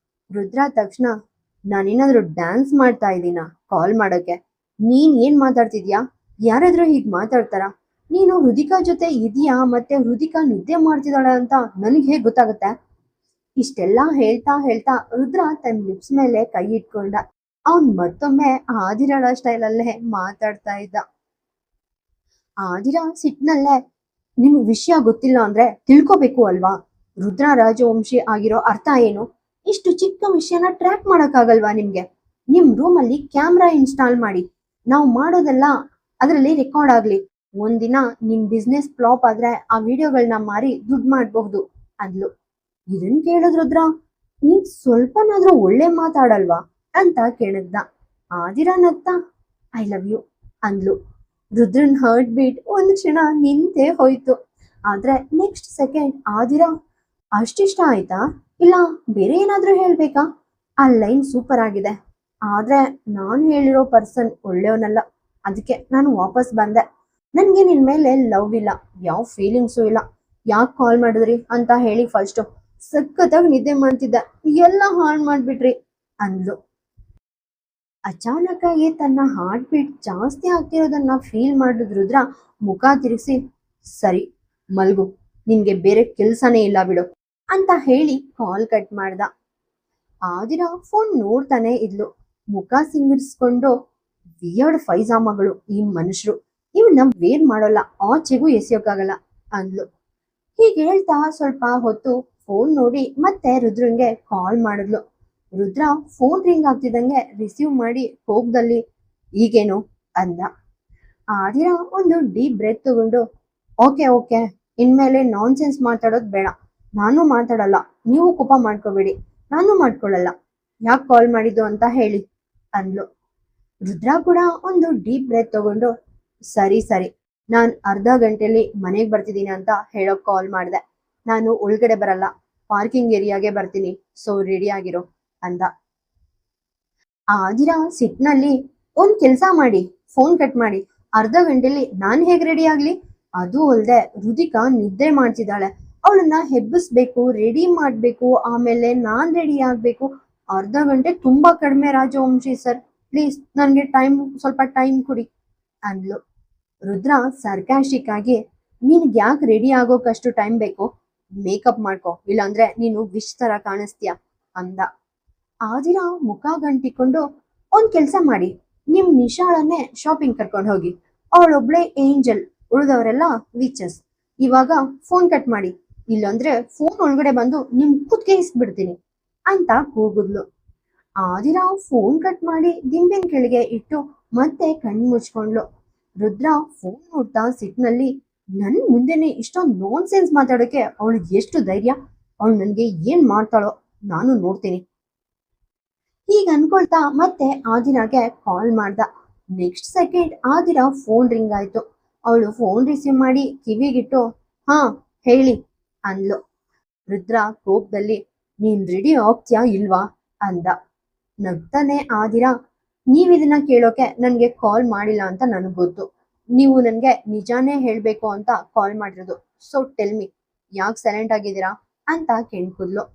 ರುದ್ರ ತಕ್ಷಣ, ನಾನೇನಾದ್ರೂ ಡ್ಯಾನ್ಸ್ ಮಾಡ್ತಾ ಇದ್ದೀನ ಕಾಲ್ ಮಾಡೋಕೆ? ನೀನ್ ಏನ್ ಮಾತಾಡ್ತಿದ್ಯಾ? ಯಾರಾದ್ರೂ ಹೀಗ್ ಮಾತಾಡ್ತಾರ? ನೀನು ಹೃದಿಕಾ ಜೊತೆ ಇದೀಯಾ, ಮತ್ತೆ ಹೃದಿಕಾ ನಿದ್ದೆ ಮಾಡ್ತಿದ್ದಾಳ ಅಂತ ನನಗೆ ಹೇಗೆ ಗೊತ್ತಾಗುತ್ತೆ? ಇಷ್ಟೆಲ್ಲಾ ಹೇಳ್ತಾ ಹೇಳ್ತಾ ರುದ್ರ ತನ್ನ ಲಿಪ್ಸ್ ಮೇಲೆ ಕೈ ಇಟ್ಕೊಂಡ. ಅವನ್ ಮತ್ತೊಮ್ಮೆ ಆದಿರಾಳ ಸ್ಟೈಲಲ್ಲೇ ಮಾತಾಡ್ತಾ ಇದ್ದ. ಆದಿರಾ ಸಿಟ್ನಲ್ಲೇ, ನಿಮ್ಗೆ ವಿಷಯ ಗೊತ್ತಿಲ್ಲ ಅಂದ್ರೆ ತಿಳ್ಕೊಬೇಕು ಅಲ್ವಾ? ರುದ್ರ ರಾಜವಂಶಿ ಆಗಿರೋ ಅರ್ಥ ಏನು? ಇಷ್ಟು ಚಿಕ್ಕ ವಿಷಯನ ಟ್ರ್ಯಾಕ್ ಮಾಡಕ್ಕಾಗಲ್ವಾ ನಿಮ್ಗೆ? ನಿಮ್ ರೂಮಲ್ಲಿ ಕ್ಯಾಮ್ರಾ ಇನ್ಸ್ಟಾಲ್ ಮಾಡಿ, ನಾವು ಮಾಡೋದೆಲ್ಲ ಅದರಲ್ಲಿ ರೆಕಾರ್ಡ್ ಆಗ್ಲಿ. ಒಂದಿನ ನಿಮ್ ಬಿಸ್ನೆಸ್ ಫ್ಲಾಪ್ ಆದ್ರೆ ಆ ವಿಡಿಯೋಗಳನ್ನ ಮಾರಿ ದುಡ್ಡು ಮಾಡಬಹುದು ಅಂದ್ಲು. ಇದನ್ ಕೇಳಿದ್ರುದ್ರ, ನೀನ್ ಸ್ವಲ್ಪನಾದ್ರೂ ಒಳ್ಳೆ ಮಾತಾಡಲ್ವಾ ಅಂತ ಕೇಳಿದ್ದ. ಆದಿರಾ ನಗ್ತಾ, ಐ ಲವ್ ಯು ಅಂದ್ಲು. ರುದ್ರನ್ ಹರ್ಟ್ ಬೀಟ್ ಒಂದು ಕ್ಷಣ ನಿಂತೇ ಹೋಯ್ತು. ಆದ್ರೆ ನೆಕ್ಸ್ಟ್ ಸೆಕೆಂಡ್ ಆದಿರಾ, ಅಷ್ಟಿಷ್ಟ ಆಯ್ತಾ, ಇಲ್ಲ ಬೇರೆ ಏನಾದ್ರೂ ಹೇಳ್ಬೇಕಾ? ಆ ಲೈನ್ ಸೂಪರ್ ಆಗಿದೆ, ಆದ್ರೆ ನಾನು ಹೇಳಿರೋ ಪರ್ಸನ್ ಒಳ್ಳೆಯವನಲ್ಲ, ಅದಕ್ಕೆ ನಾನು ವಾಪಸ್ ಬಂದೆ. ನನ್ಗೆ ನಿನ್ ಮೇಲೆ ಲವ್ ಇಲ್ಲ, ಯಾವ ಫೀಲಿಂಗ್ಸು ಇಲ್ಲ. ಯಾಕೆ ಕಾಲ್ ಮಾಡಿದ್ರಿ ಅಂತ ಹೇಳಿ ಫಸ್ಟ್. ಸಖತ್ತಾಗಿ ನಿದ್ದೆ ಮಾಡ್ತಿದ್ದೆ, ಎಲ್ಲ ಹಾಳು ಮಾಡ್ಬಿಟ್ರಿ ಅಂದ್ಲು. ಅಚಾನಕ್ಕಾಗಿ ತನ್ನ ಹಾರ್ಟ್ ಬೀಟ್ ಜಾಸ್ತಿ ಆಗ್ತಿರೋದನ್ನ ಫೀಲ್ ಮಾಡಿದ್ರುದ್ರ ಮುಖ ತಿರುಗಿಸಿ, ಸರಿ ಮಲ್ಗು, ನಿನ್ಗೆ ಬೇರೆ ಕೆಲ್ಸನೇ ಇಲ್ಲ ಬಿಡು ಅಂತ ಹೇಳಿ ಕಾಲ್ ಕಟ್ ಮಾಡ್ದ. ಆದಿರಾ ಫೋನ್ ನೋಡ್ತಾನೆ ಇದ್ಲು. ಮುಖ ಸಿಂಗರಿಸ್ಕೊಂಡು, ವಿಯರ್ಡ್ ಫೈಜಾಮಗಳು ಈ ಮನುಷ್ಯರು, ಇವನ್ನ ವೇರ್ ಮಾಡೋಲ್ಲ, ಆಚೆಗೂ ಎಸೆಯೋಕ್ಕಾಗಲ್ಲ ಅಂದ್ಲು. ಹೀಗೆ ಹೇಳ್ತಾ ಸ್ವಲ್ಪ ಹೊತ್ತು ಫೋನ್ ನೋಡಿ ಮತ್ತೆ ರುದ್ರನ್ಗೆ ಕಾಲ್ ಮಾಡಿದ್ಲು. ರುದ್ರ ಫೋನ್ ರಿಂಗ್ ಆಗ್ತಿದ್ದಂಗೆ ರಿಸೀವ್ ಮಾಡಿ ಕೋಪದಲ್ಲಿ ಈಗೇನು ಅಂದ. ಆದಿರಾ ಒಂದು ಡೀಪ್ ಬ್ರೆತ್ ತಗೊಂಡು ಓಕೆ ಓಕೆ, ಇನ್ಮೇಲೆ ನಾನ್ಸೆನ್ಸ್ ಮಾತಾಡೋದು ಬೇಡ, ನಾನು ಮಾತಾಡಲ್ಲ, ನೀವು ಕೋಪ ಮಾಡ್ಕೋಬೇಡಿ, ನಾನು ಮಾಡ್ಕೊಳ್ಳಲ್ಲ, ಯಾಕೆ ಕಾಲ್ ಮಾಡಿದ್ದು ಅಂತ ಹೇಳಿ ಅಂದ್ಲು. ರುದ್ರ ಕೂಡ ಒಂದು ಡೀಪ್ ಬ್ರೆತ್ ತಗೊಂಡು ಸರಿ ಸರಿ, ನಾನು ಅರ್ಧ ಗಂಟೆಯಲ್ಲಿ ಮನೆಗೆ ಬರ್ತಿದ್ದೀನಿ ಅಂತ ಹೇಳೋಕ್ ಕಾಲ್ ಮಾಡಿದೆ. ನಾನು ಒಳಗಡೆ ಬರಲ್ಲ, ಪಾರ್ಕಿಂಗ್ ಏರಿಯಾಗೆ ಬರ್ತೀನಿ, ಸೊ ರೆಡಿ ಆಗಿರೋ ಅಂದ. ಆದಿರಾ ಸಿಟ್ನಲ್ಲಿ ಒಂದ್ ಕೆಲ್ಸ ಮಾಡಿ, ಫೋನ್ ಕಟ್ ಮಾಡಿ, ಅರ್ಧ ಗಂಟೆಲಿ ನಾನ್ ಹೇಗ್ ರೆಡಿ ಆಗ್ಲಿ? ಅದು ಅಲ್ದೆ ರುದಿಕಾ ನಿದ್ದೆ ಮಾಡ್ತಿದ್ದಾಳೆ, ಅವಳನ್ನ ಹೆಬ್ಬಿಸ್ಬೇಕು, ರೆಡಿ ಮಾಡ್ಬೇಕು, ಆಮೇಲೆ ನಾನ್ ರೆಡಿ ಆಗ್ಬೇಕು. ಅರ್ಧ ಗಂಟೆ ತುಂಬಾ ಕಡಿಮೆ ರಾಜವಂಶಿ ಸರ್, ಪ್ಲೀಸ್ ನನ್ಗೆ ಸ್ವಲ್ಪ ಟೈಮ್ ಕೊಡಿ ಅಂದ್ಲು. ರುದ್ರ ಸರ್ಕಾಸ್ಟಿಕ್ ಆಗಿ ನಿನ್ಗೆ ಯಾಕೆ ರೆಡಿ ಆಗೋಕಷ್ಟು ಟೈಮ್ ಬೇಕು? ಮೇಕಪ್ ಮಾಡ್ಕೊ, ಇಲ್ಲಾಂದ್ರೆ ನೀನು ವಿಶ್ ತರ ಕಾಣಿಸ್ತೀಯ ಅಂದ. ಆದಿರಾ ಮುಖ ಗಂಟಿಕೊಂಡು ಒಂದ್ ಕೆಲ್ಸ ಮಾಡಿ, ನಿಮ್ ನಿಶಾಳನ್ನೇ ಶಾಪಿಂಗ್ ಕರ್ಕೊಂಡು ಹೋಗಿ, ಅವಳೊಬ್ಳೆ ಏಂಜಲ್, ಉಳಿದವರೆಲ್ಲ ವಿಚಸ್. ಇವಾಗ ಫೋನ್ ಕಟ್ ಮಾಡಿ, ಇಲ್ಲಾಂದ್ರೆ ಫೋನ್ ಒಳಗಡೆ ಬಂದು ನಿಮ್ ಕುತ್ಗೆ ಇಸ್ಬಿಡ್ತೀನಿ ಅಂತ ಕೂಗಿದ್ಲು. ಆದಿರಾ ಫೋನ್ ಕಟ್ ಮಾಡಿ ದಿಂಬಿನ ಕೆಳಗೆ ಇಟ್ಟು ಮತ್ತೆ ಕಣ್ಣು ಮುಚ್ಕೊಂಡ್ಲು. ರುದ್ರ ಫೋನ್ ನೋಡ್ತಾ ಸಿಟ್ನಲ್ಲಿ ನನ್ ಮುಂದೆನೆ ಇಷ್ಟೊಂದು ನಾನ್ ಸೆನ್ಸ್ ಮಾತಾಡೋಕೆ ಅವಳಿಗೆ ಎಷ್ಟು ಧೈರ್ಯ, ಅವಳು ನನ್ಗೆ ಏನ್ ಮಾಡ್ತಾಳೋ ನಾನು ನೋಡ್ತೀನಿ ಹೀಗ ಅನ್ಕೊಳ್ತಾ ಮತ್ತೆ ಆದಿರಾಗೆ ಕಾಲ್ ಮಾಡ್ದ. ನೆಕ್ಸ್ಟ್ ಸೆಕೆಂಡ್ ಆದಿರಾ ಫೋನ್ ರಿಂಗ್ ಆಯ್ತು. ಅವಳು ಫೋನ್ ರಿಸೀವ್ ಮಾಡಿ ಕಿವಿಗಿಟ್ಟು ಹಾ ಹೇಳಿ ಅಂದ್ಲು. ರುದ್ರ ಕೋಪದಲ್ಲಿ ನೀನ್ ರೆಡಿ ಆಗ್ತೀಯಾ ಇಲ್ವಾ ಅಂದ. ನಗ್ತಾನೆ ಆದಿರಾ, ನೀವಿದನ್ನ ಕೇಳೋಕೆ ನನ್ಗೆ ಕಾಲ್ ಮಾಡಿಲ್ಲ ಅಂತ ನನಗ್ ಗೊತ್ತು, ನೀವು ನನ್ಗೆ ನಿಜಾನೇ ಹೇಳ್ಬೇಕು ಅಂತ ಕಾಲ್ ಮಾಡಿರೋದು, ಸೊ ಟೆಲ್ ಮಿ, ಯಾಕೆ ಸೈಲೆಂಟ್ ಆಗಿದ್ದೀರಾ ಅಂತ ಕೇಳ್ಕುದ್ಲು.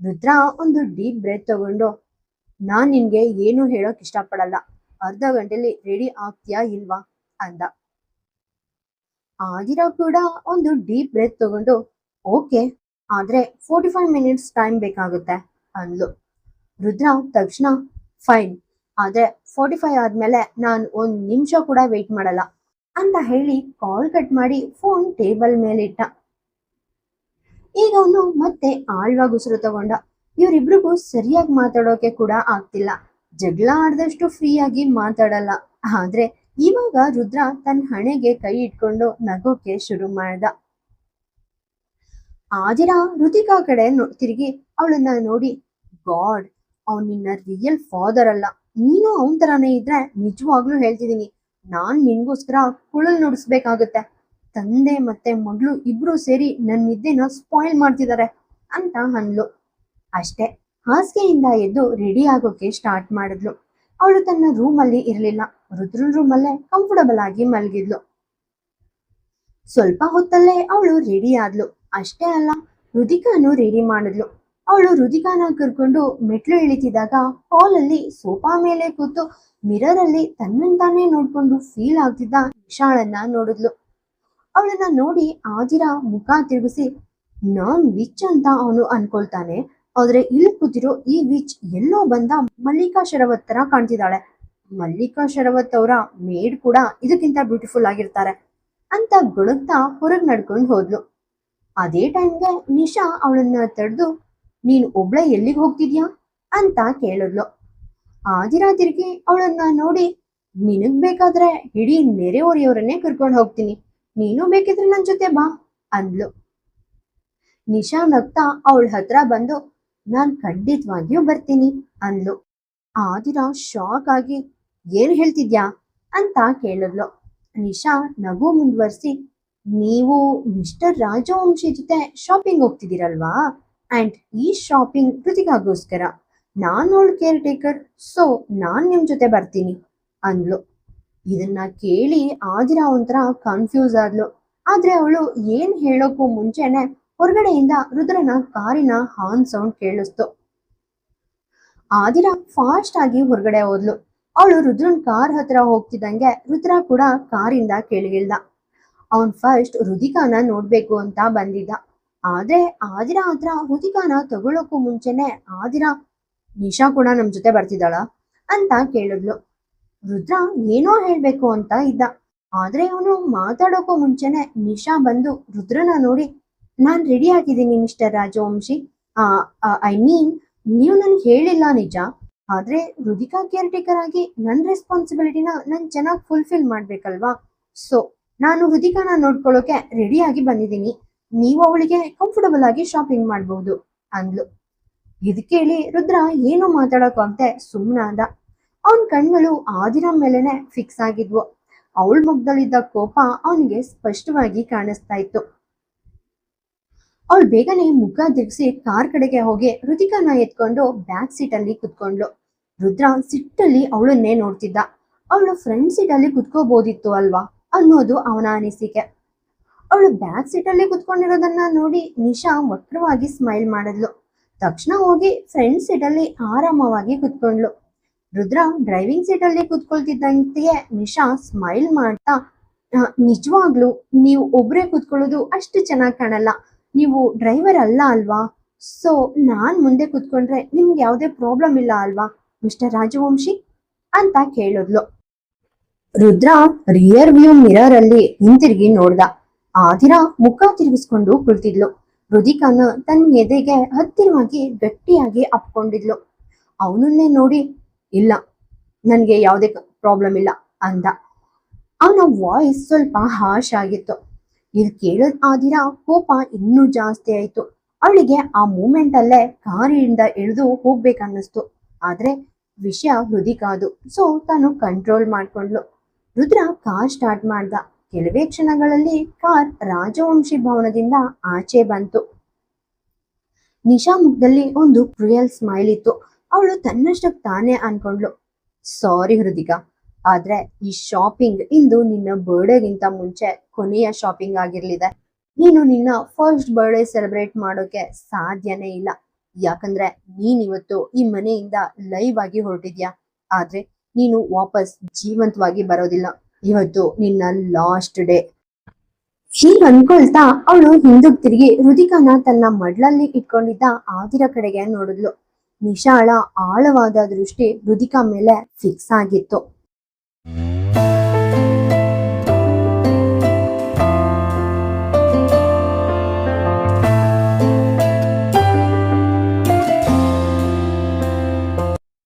ರುದ್ರ ಒಂದು ಡೀಪ್ ಬ್ರೆತ್ ತಗೊಂಡು ನಾನ್ ನಿನ್ಗೆ ಏನು ಹೇಳೋಕ್ ಇಷ್ಟಪಡಲ್ಲ, ಅರ್ಧ ಗಂಟೆಲಿ ರೆಡಿ ಆಗ್ತೀಯಾ ಇಲ್ವಾ ಅಂದ. ಆದಿರಾ ಕೂಡ ಒಂದು ಡೀಪ್ ಬ್ರೆತ್ ತಗೊಂಡು ಓಕೆ, ಆದ್ರೆ 45 ಮಿನಿಟ್ಸ್ ಟೈಮ್ ಬೇಕಾಗುತ್ತೆ ಅಂದ್ಲು. ರುದ್ರ ತಕ್ಷಣ ಫೈನ್, ಆದ್ರೆ 45 ಆದ್ಮೇಲೆ ನಾನು ಒಂದ್ ನಿಮಿಷ ಕೂಡ ವೇಟ್ ಮಾಡಲ್ಲ ಅಂತ ಹೇಳಿ ಕಾಲ್ ಕಟ್ ಮಾಡಿ ಫೋನ್ ಟೇಬಲ್ ಮೇಲೆ ಇಟ್ಟ. ಈಗ ಅವನು ಮತ್ತೆ ಆಳ್ವಾಗಿ ಉಸಿರು ತಗೊಂಡ. ಇವರಿಬ್ರಿಗೂ ಸರಿಯಾಗಿ ಮಾತಾಡೋಕೆ ಕೂಡ ಆಗ್ತಿಲ್ಲ, ಜಗಳ ಆಡ್ದಷ್ಟು ಫ್ರೀಯಾಗಿ ಮಾತಾಡಲ್ಲ. ಆದ್ರೆ ಇವಾಗ ರುದ್ರ ತನ್ನ ಹಣೆಗೆ ಕೈ ಇಟ್ಕೊಂಡು ನಗೋಕೆ ಶುರು ಮಾಡ್ದ. ಆದಿರಾ ಋತಿಕಾ ಕಡೆ ತಿರುಗಿ ಅವಳನ್ನ ನೋಡಿ ಗಾಡ್, ಅವ್ನ್ ನಿನ್ನ ರಿಯಲ್ ಫಾದರ್ ಅಲ್ಲ, ನೀನು ಅವನ್ ತರಾನೇ ಇದ್ರೆ ನಿಜವಾಗ್ಲೂ ಹೇಳ್ತಿದೀನಿ, ನಾನ್ ನಿನ್ಗೋಸ್ಕರ ಕುಳಲ್ ನುಡಿಸ್ಬೇಕಾಗತ್ತೆ. ತಂದೆ ಮತ್ತೆ ಮಗಳು ಇಬ್ರು ಸೇರಿ ನನ್ನ ನಿದ್ದೆನ ಸ್ಪಾಯಿಲ್ ಮಾಡ್ತಿದ್ದಾರೆ ಅಂತ ಅಂದ್ಲು. ಅಷ್ಟೇ, ಹಾಸಿಗೆಯಿಂದ ಎದ್ದು ರೆಡಿ ಆಗೋಕೆ ಸ್ಟಾರ್ಟ್ ಮಾಡಿದ್ಲು. ಅವಳು ತನ್ನ ರೂಮಲ್ಲಿ ಇರಲಿಲ್ಲ, ರುದ್ರನ್ ರೂಮಲ್ಲೇ ಕಂಫರ್ಟಬಲ್ ಆಗಿ ಮಲಗಿದ್ಲು. ಸ್ವಲ್ಪ ಹೊತ್ತಲ್ಲೇ ಅವಳು ರೆಡಿ ಆದ್ಲು. ಅಷ್ಟೇ ಅಲ್ಲ, ರುದಿಕಾನು ರೆಡಿ ಮಾಡಿದ್ಲು. ಅವಳು ರುದಿಕಾನ ಕರ್ಕೊಂಡು ಮೆಟ್ಲು ಇಳಿತಿದ್ದಾಗ ಹಾಲಲ್ಲಿ ಸೋಫಾ ಮೇಲೆ ಕೂತು ಮಿರರ್ ಅಲ್ಲಿ ತನ್ನಂತಾನೇ ನೋಡ್ಕೊಂಡು ಫೀಲ್ ಆಗ್ತಿದ್ದ ವಿಶಾಳನ್ನ ನೋಡಿದ್ಲು. ಅವಳನ್ನ ನೋಡಿ ಆದಿರಾ ಮುಖ ತಿರುಗಿಸಿ ನಾನ್ ವಿಚ್ ಅಂತ ಅವನು ಅನ್ಕೊಳ್ತಾನೆ, ಆದ್ರೆ ಇಲ್ಲಿ ಕೂತಿರೋ ಈ ವಿಚ್ ಎಲ್ಲೋ ಬಂದ ಮಲ್ಲಿಕಾ ಶರವತ್ ತರ ಕಾಣ್ತಿದ್ದಾಳೆ, ಮಲ್ಲಿಕಾ ಶರವತ್ ಅವರ ಮೇಡ್ ಕೂಡ ಇದಕ್ಕಿಂತ ಬ್ಯೂಟಿಫುಲ್ ಆಗಿರ್ತಾರೆ ಅಂತ ಗುಣಗ್ತಾ ಹೊರಗ್ ನಡ್ಕೊಂಡು ಹೋದ್ಲು. ಅದೇ ಟೈಮ್ಗೆ ನಿಶಾ ಅವಳನ್ನ ತಡೆದು ನೀನ್ ಒಬ್ಳೆ ಎಲ್ಲಿಗೆ ಹೋಗ್ತಿದ್ಯಾ ಅಂತ ಕೇಳಿದ್ಲು. ಆದಿರಾ ತಿರುಗಿ ಅವಳನ್ನ ನೋಡಿ ನಿನಗ್ ಬೇಕಾದ್ರೆ ಇಡೀ ನೆರೆಹೊರೆಯವರನ್ನೇ ಕರ್ಕೊಂಡು ಹೋಗ್ತೀನಿ, ನೀನು ಬೇಕಿದ್ರೆ ನನ್ ಜೊತೆ ಬಾ ಅಂದ್ಲು. ನಿಶಾ ನಗ್ತಾ ಅವಳ ಹತ್ರ ಬಂದು ನಾನ್ ಖಂಡಿತವಾಗಿಯೂ ಬರ್ತೀನಿ ಅಂದ್ಲು. ಆದಿರಾ ಶಾಕ್ ಆಗಿ ಏನ್ ಹೇಳ್ತಿದ್ಯಾ ಅಂತ ಕೇಳಿದ್ಲು. ನಿಶಾ ನಗು ಮುಂದುವರಿಸಿ ನೀವು ಮಿಸ್ಟರ್ ರಾಜವಂಶಿ ಜೊತೆ ಶಾಪಿಂಗ್ ಹೋಗ್ತಿದ್ದೀರಲ್ವಾ, ಅಂಡ್ ಈ ಶಾಪಿಂಗ್ ಕೃತಿಕಾಗೋಸ್ಕರ, ನಾನು ಅವಳ ಕೇರ್ ಟೇಕರ್, ಸೊ ನಾನ್ ನಿಮ್ ಜೊತೆ ಬರ್ತೀನಿ ಅಂದ್ಲು. ಇದನ್ನ ಕೇಳಿ ಆದಿರಾ ಒಂಥರ ಕನ್ಫ್ಯೂಸ್ ಆದ್ಲು. ಆದ್ರೆ ಅವಳು ಏನ್ ಹೇಳೋಕ್ಕೂ ಮುಂಚೆನೆ ಹೊರಗಡೆಯಿಂದ ರುದ್ರನ ಕಾರಿನ ಹಾರ್ನ್ ಸೌಂಡ್ ಕೇಳಿಸ್ತು. ಆದಿರಾ ಫಾಸ್ಟ್ ಆಗಿ ಹೊರಗಡೆ ಹೋದ್ಲು. ಅವಳು ರುದ್ರನ್ ಕಾರ್ ಹತ್ರ ಹೋಗ್ತಿದ್ದಂಗೆ ರುದ್ರ ಕೂಡ ಕಾರಿಂದ ಕೆಳಗಿಳ್ದ. ಅವನ್ ಫಸ್ಟ್ ರುದಿಕಾನ ನೋಡ್ಬೇಕು ಅಂತ ಬಂದಿದ್ದ. ಆದ್ರೆ ಆದಿರಾ ಹತ್ರ ರುದಿಕಾನ ತಗೊಳಕ್ಕೂ ಮುಂಚೆನೆ ಆದಿರಾ ನಿಶಾ ಕೂಡ ನಮ್ ಜೊತೆ ಬರ್ತಿದ್ದಾಳ ಅಂತ ಕೇಳಿದ್ಲು. ರುದ್ರ ಏನೋ ಹೇಳ್ಬೇಕು ಅಂತ ಇದ್ದ, ಆದ್ರೆ ಅವನು ಮಾತಾಡೋಕೋ ಮುಂಚೆನೆ ನಿಶಾ ಬಂದು ರುದ್ರನ ನೋಡಿ, ನಾನ್ ರೆಡಿ ಆಗಿದ್ದೀನಿ ಮಿಸ್ಟರ್ ರಾಜವಂಶಿ. ಐ ಮೀನ್, ನೀವು ನನ್ಗೆ ಹೇಳಿಲ್ಲ ನಿಜ, ಆದ್ರೆ ರುದಿಕಾ ಕೇರ್ ಟೇಕರ್ ಆಗಿ ನನ್ನ ರೆಸ್ಪಾನ್ಸಿಬಿಲಿಟಿನ ನಾನು ಚೆನ್ನಾಗಿ ಫುಲ್ಫಿಲ್ ಮಾಡ್ಬೇಕಲ್ವಾ. ಸೊ ನಾನು ರುದಿಕಾನ ನೋಡ್ಕೊಳ್ಳೋಕೆ ರೆಡಿ ಆಗಿ ಬಂದಿದ್ದೀನಿ. ನೀವು ಅವಳಿಗೆ ಕಂಫರ್ಟಬಲ್ ಆಗಿ ಶಾಪಿಂಗ್ ಮಾಡಬಹುದು ಅಂದ್ಲು. ಇದ್ ಕೇಳಿ ರುದ್ರ ಏನು ಮಾತಾಡೋಕಾಗ್ದೆ ಸುಮ್ಮನಾದ. ಅವನ್ ಕಣ್ಗಳು ಆದಿರಾ ಮೇಲೆನೆ ಫಿಕ್ಸ್ ಆಗಿದ್ವು. ಅವಳ ಮುಖದಲ್ಲಿದ್ದ ಕೋಪ ಅವನಿಗೆ ಸ್ಪಷ್ಟವಾಗಿ ಕಾಣಿಸ್ತಾ ಇತ್ತು. ಅವಳು ಬೇಗನೆ ಮುಖ ತಿರುಗಿಸಿ ಕಾರ್ ಕಡೆಗೆ ಹೋಗಿ ರುದಿಕಾನ ಎತ್ಕೊಂಡು ಬ್ಯಾಕ್ ಸೀಟ್ ಅಲ್ಲಿ ಕುತ್ಕೊಂಡ್ಲು. ರುದ್ರ ಸಿಟ್ಟಲ್ಲಿ ಅವಳನ್ನೇ ನೋಡ್ತಿದ್ದ. ಅವಳು ಫ್ರಂಟ್ ಸೀಟ್ ಅಲ್ಲಿ ಕುತ್ಕೋಬಹುದಿತ್ತು ಅಲ್ವಾ ಅನ್ನೋದು ಅವನ ಅನಿಸಿಕೆ. ಅವಳು ಬ್ಯಾಕ್ ಸೀಟ್ ಅಲ್ಲಿ ಕುತ್ಕೊಂಡಿರೋದನ್ನ ನೋಡಿ ನಿಶಾ ವಕ್ರವಾಗಿ ಸ್ಮೈಲ್ ಮಾಡಿದ್ಲು. ತಕ್ಷಣ ಹೋಗಿ ಫ್ರಂಟ್ ಸೀಟ್ ಅಲ್ಲಿ ಆರಾಮವಾಗಿ ಕುತ್ಕೊಂಡ್ಲು. ರುದ್ರ ಡ್ರೈವಿಂಗ್ ಸೀಟ್ ಅಲ್ಲಿ ಕುತ್ಕೊಳ್ತಿದ್ದಂತೆಯೇ ನಿಶಾ ಸ್ಮೈಲ್ ಮಾಡ್ತಾ, ನಿಜವಾಗ್ಲು ನೀವು ಒಬ್ರೇ ಕುತ್ಕೊಳ್ಳೋದು ಅಷ್ಟು ಚೆನ್ನಾಗಿ ಕಾಣಲ್ಲ. ನೀವು ಡ್ರೈವರ್ ಅಲ್ಲ ಅಲ್ವಾ? ಸೊ ನಾನ್ ಮುಂದೆ ಕುತ್ಕೊಂಡ್ರೆ ನಿಮ್ಗೆ ಯಾವುದೇ ಪ್ರಾಬ್ಲಮ್ ಇಲ್ಲ ಅಲ್ವಾ ಮಿಸ್ಟರ್ ರಾಜವಂಶಿ ಅಂತ ಕೇಳಿದ್ಲು. ರುದ್ರ ರಿಯರ್ ವ್ಯೂ ಮಿರರ್ ಅಲ್ಲಿ ಹಿಂತಿರುಗಿ ನೋಡ್ದ. ಆದಿರಾ ಮುಖ ತಿರುಗಿಸ್ಕೊಂಡು ಕುಳಿತಿದ್ಲು. ರುದಿಕಾನ ತನ್ನ ಎದೆಗೆ ಹತ್ತಿರವಾಗಿ ಗಟ್ಟಿಯಾಗಿ ಅಪ್ಕೊಂಡಿದ್ಲು. ಅವನನ್ನೇ ನೋಡಿ, ಇಲ್ಲ, ನನ್ಗೆ ಯಾವುದೇ ಪ್ರಾಬ್ಲಮ್ ಇಲ್ಲ ಅಂದ. ಅವನ ವಾಯ್ಸ್ ಸ್ವಲ್ಪ ಹಾಶ್ ಆಗಿತ್ತು. ಇದು ಕೇಳಿದ ಆದಿರಾ ಕೋಪ ಇನ್ನೂ ಜಾಸ್ತಿ ಆಯ್ತು. ಅವಳಿಗೆ ಆ ಮೂಮೆಂಟ್ ಅಲ್ಲೇ ಕಾರಿನಿಂದ ಇಳಿದು ಹೋಗ್ಬೇಕನ್ನಿಸ್ತು. ಆದ್ರೆ ವಿಷಯ ರುದಿಕಾದು. ಸೊ ತಾನು ಕಂಟ್ರೋಲ್ ಮಾಡ್ಕೊಂಡ್ಲು. ರುದ್ರ ಕಾರ್ ಸ್ಟಾರ್ಟ್ ಮಾಡ್ದ. ಕೆಲವೇ ಕ್ಷಣಗಳಲ್ಲಿ ಕಾರ್ ರಾಜವಂಶಿ ಭವನದಿಂದ ಆಚೆ ಬಂತು. ನಿಶಾ ಮುಖದಲ್ಲಿ ಒಂದು ಕ್ರೂಯಲ್ ಸ್ಮೈಲ್ ಇತ್ತು. ಅವಳು ತನ್ನಷ್ಟಕ್ಕೆ ತಾನೇ ಅನ್ಕೊಂಡ್ಲು, ಸಾರಿ ಹೃದಿಕಾ, ಆದ್ರೆ ಈ ಶಾಪಿಂಗ್ ಇಂದು ನಿನ್ನ ಬರ್ಡೇಗಿಂತ ಮುಂಚೆ ಕೊನೆಯ ಶಾಪಿಂಗ್ ಆಗಿರ್ಲಿದೆ. ನೀನು ನಿನ್ನ ಫಸ್ಟ್ ಬರ್ಡೇ ಸೆಲೆಬ್ರೇಟ್ ಮಾಡೋಕೆ ಸಾಧ್ಯನೇ ಇಲ್ಲ. ಯಾಕಂದ್ರೆ ನೀನ್ ಇವತ್ತು ಈ ಮನೆಯಿಂದ ಲೈವ್ ಆಗಿ ಹೊರಟಿದ್ಯಾ. ಆದ್ರೆ ನೀನು ವಾಪಸ್ ಜೀವಂತವಾಗಿ ಬರೋದಿಲ್ಲ. ಇವತ್ತು ನಿನ್ನ ಲಾಸ್ಟ್ ಡೇ. ಹೀಗ್ ಅನ್ಕೊಳ್ತಾ ಅವಳು ಹಿಂದಕ್ ತಿರುಗಿ ರುದಿಕಾನ ತನ್ನ ಮಡ್ಲಲ್ಲಿ ಇಟ್ಕೊಂಡಿದ್ದ ಆದಿರ ಕಡೆಗೆ ನೋಡಿದ್ಲು. ನಿಶಾಳ ಆಳವಾದ ದೃಷ್ಟಿ ರುದಿಕಾ ಮೇಲೆ ಫಿಕ್ಸ್ ಆಗಿತ್ತು.